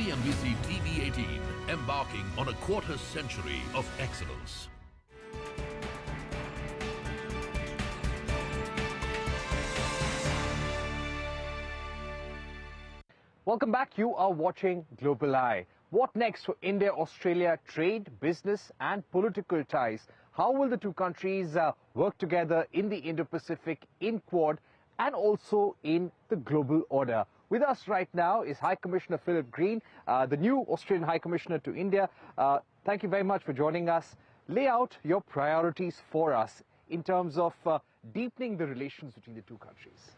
CNBC-TV18, embarking on a quarter century of excellence. Welcome back. You are watching Global Eye. What next for India-Australia trade, business and political ties? How will the two countries work together in the Indo-Pacific, in Quad and also in the global order? With us right now is High Commissioner Philip Green, the new Australian High Commissioner to India. Thank you very much for joining us. Lay out your priorities for us in terms of deepening the relations between the two countries.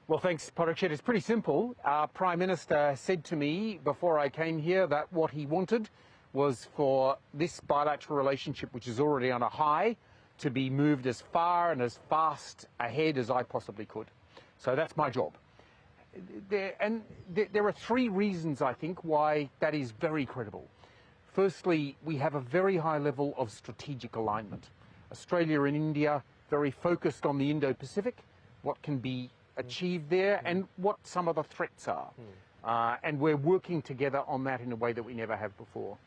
Well, thanks, Parikshit. It's pretty simple. Our Prime Minister said to me before I came here that what he wanted was for this bilateral relationship, which is already on a high, to be moved as far and as fast ahead as I possibly could. So that's my job. There are three reasons, I think, why that is very credible. Firstly, we have a very high level of strategic alignment. Australia and India very focused on the Indo-Pacific, what can be achieved there and what some of the threats are. And we're working together on that in a way that we never have before.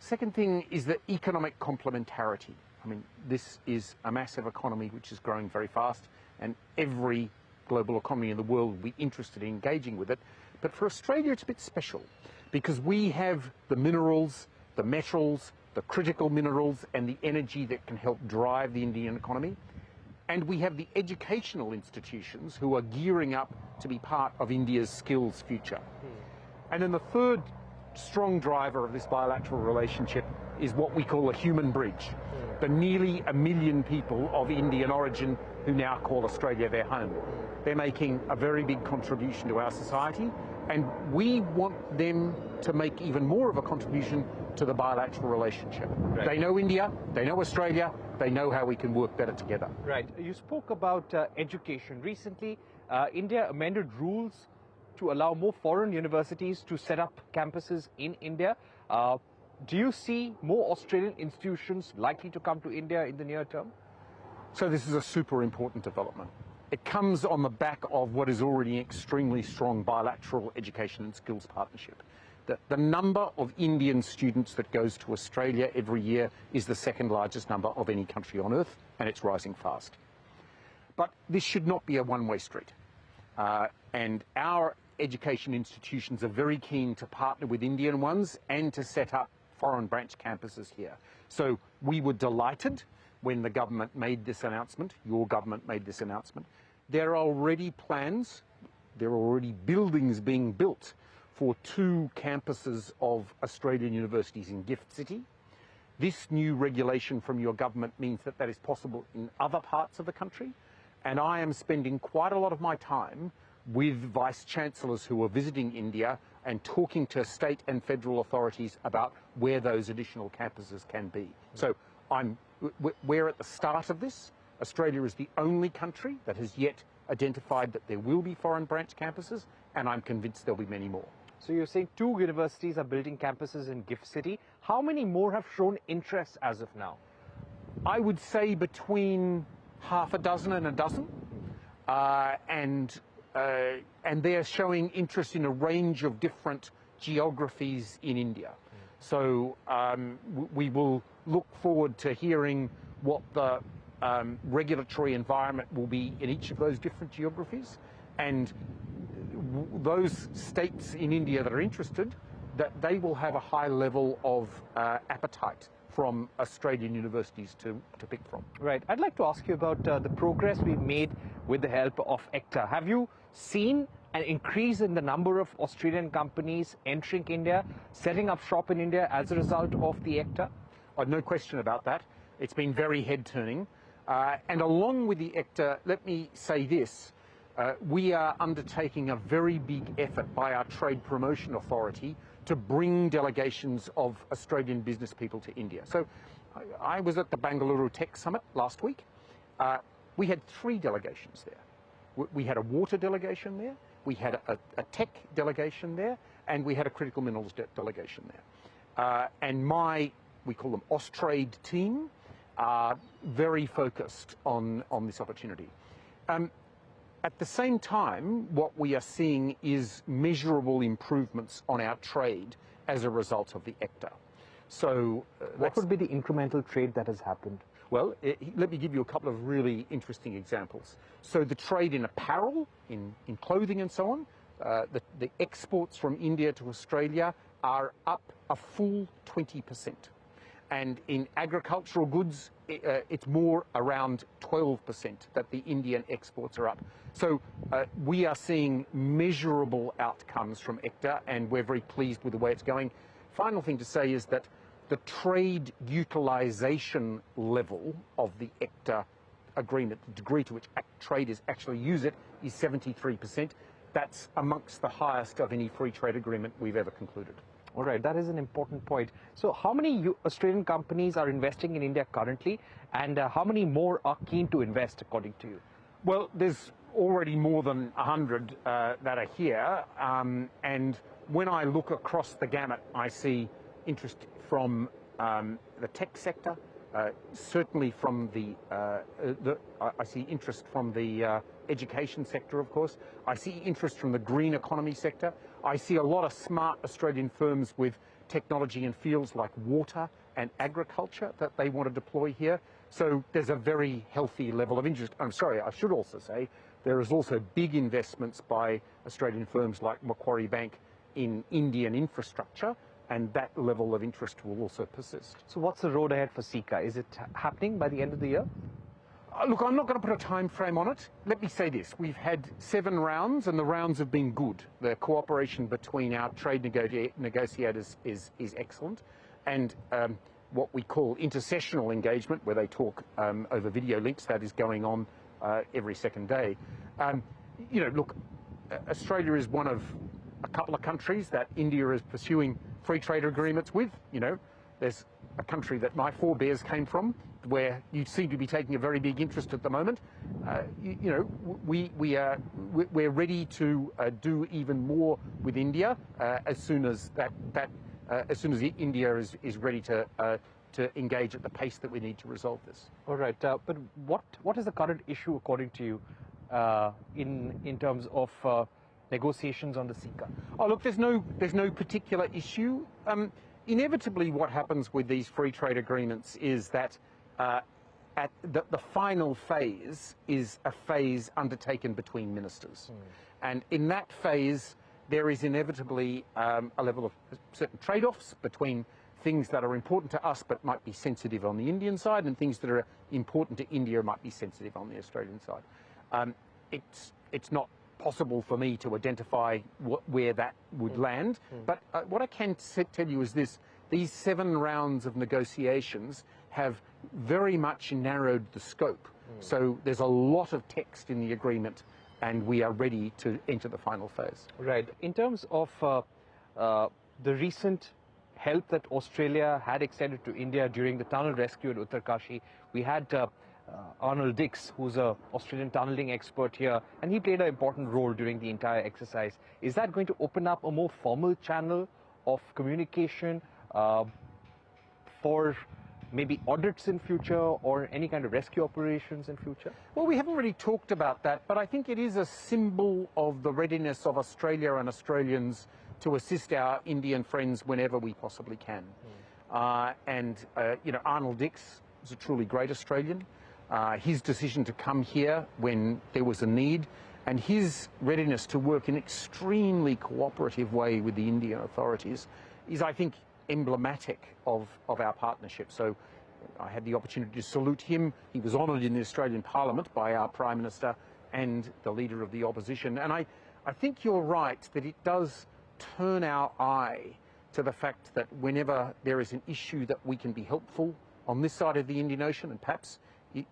Second thing is the economic complementarity. I mean, this is a massive economy which is growing very fast, and every global economy in the world will be interested in engaging with it. But for Australia, it's a bit special because we have the minerals, the metals, the critical minerals and the energy that can help drive the Indian economy. And we have the educational institutions who are gearing up to be part of India's skills future. And then the third strong driver of this bilateral relationship is what we call a human bridge. The nearly 1 million people of Indian origin who now call Australia their home. They're making a very big contribution to our society, and we want them to make even more of a contribution to the bilateral relationship. Right. They know India, they know Australia, they know how we can work better together. Right. You spoke about education. Recently, India amended rules to allow more foreign universities to set up campuses in India. Do you see more Australian institutions likely to come to India in the near term? So this is a super important development. It comes on the back of what is already an extremely strong bilateral education and skills partnership. The number of Indian students that goes to Australia every year is the second largest number of any country on earth, and it's rising fast. But this should not be a one-way street. And our education institutions are very keen to partner with Indian ones and to set up foreign branch campuses here. So we were delighted when the government made this announcement, your government made this announcement. There are already plans, there are already buildings being built for 2 campuses of Australian universities in Gift City. This new regulation from your government means that that is possible in other parts of the country. And I am spending quite a lot of my time with vice-chancellors who are visiting India and talking to state and federal authorities about where those additional campuses can be. So we're at the start of this. Australia is the only country that has yet identified that there will be foreign branch campuses, and I'm convinced there'll be many more. So you're saying 2 universities are building campuses in Gift City. How many more have shown interest as of now? I would say between half a dozen and a dozen. And they're showing interest in a range of different geographies in India. So we will look forward to hearing what the regulatory environment will be in each of those different geographies. And those states in India that are interested, that they will have a high level of appetite from Australian universities to pick from. Right. I'd like to ask you about the progress we've made with the help of ECTA. Have you seen an increase in the number of Australian companies entering India, setting up shop in India as a result of the ECTA? No question about that. It's been very head-turning. And along with the ECTA, let me say this. We are undertaking a very big effort by our Trade Promotion Authority to bring delegations of Australian business people to India. So I was at the Bangalore Tech Summit last week. We had 3 delegations there. We had a water delegation there, we had a tech delegation there, and we had a critical minerals delegation there. And we call them Austrade team, are very focused on this opportunity. At the same time, what we are seeing is measurable improvements on our trade as a result of the ECTA. So what would be the incremental trade that has happened? Well, let me give you a couple of really interesting examples. So the trade in apparel, in clothing and so on, the exports from India to Australia are up a full 20%. And in agricultural goods, it's more around 12% that the Indian exports are up. So we are seeing measurable outcomes from ECTA, and we're very pleased with the way it's going. Final thing to say is that the trade utilisation level of the ECTA agreement, the degree to which traders actually use it, is 73%. That's amongst the highest of any free trade agreement we've ever concluded. All right, that is an important point. So how many Australian companies are investing in India currently, and how many more are keen to invest, according to you? Well, there's already more than 100 that are here, and when I look across the gamut, I see interest from the tech sector, certainly from I see interest from the education sector, of course. I see interest from the green economy sector. I see a lot of smart Australian firms with technology in fields like water and agriculture that they want to deploy here. So there's a very healthy level of interest. I'm sorry, I should also say there is also big investments by Australian firms like Macquarie Bank in Indian infrastructure, and that level of interest will also persist. So what's the road ahead for CECA? Is it happening by the end of the year? Look, I'm not going to put a time frame on it. Let me say this. We've had 7 rounds, and the rounds have been good. The cooperation between our trade negotiators is excellent. And what we call intersessional engagement, where they talk over video links, that is going on every second day. You know, look, Australia is one of a couple of countries that India is pursuing free trade agreements with. You know, there's a country that my forebears came from, where you seem to be taking a very big interest at the moment. You know, we're ready to do even more with India as soon as India is ready to engage at the pace that we need to resolve this. All right, but what is the current issue, according to you, in terms of negotiations on the CECA? Oh, look, there's no particular issue. Inevitably, what happens with these free trade agreements is that at the final phase is a phase undertaken between ministers. And in that phase, there is inevitably a level of certain trade-offs between things that are important to us but might be sensitive on the Indian side, and things that are important to India might be sensitive on the Australian side. It's not possible for me to identify where that would land, but what I can tell you is this: these 7 rounds of negotiations have very much narrowed the scope. So there's a lot of text in the agreement, and we are ready to enter the final phase. Right. In terms of the recent help that Australia had extended to India during the tunnel rescue at Uttarkashi, we had Arnold Dix, who's an Australian tunneling expert here, and he played an important role during the entire exercise. Is that going to open up a more formal channel of communication for maybe audits in future, or any kind of rescue operations in future? Well, we haven't really talked about that, but I think it is a symbol of the readiness of Australia and Australians to assist our Indian friends whenever we possibly can. You know, Arnold Dix is a truly great Australian. His decision to come here when there was a need, and his readiness to work in an extremely cooperative way with the Indian authorities is, I think, emblematic of our partnership. So I had the opportunity to salute him. He was honoured in the Australian Parliament by our Prime Minister and the Leader of the Opposition. And I think you're right that it does turn our eye to the fact that whenever there is an issue that we can be helpful on this side of the Indian Ocean, and perhaps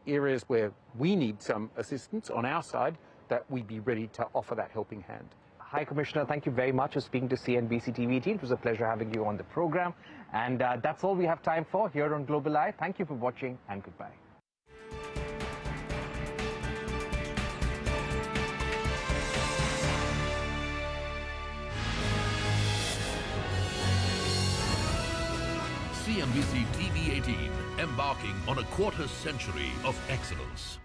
areas where we need some assistance on our side, that we'd be ready to offer that helping hand. High Commissioner, thank you very much for speaking to CNBC-TV18. It was a pleasure having you on the program. And that's all we have time for here on Global Eye. Thank you for watching, and goodbye. CNBC-TV18, embarking on a quarter century of excellence.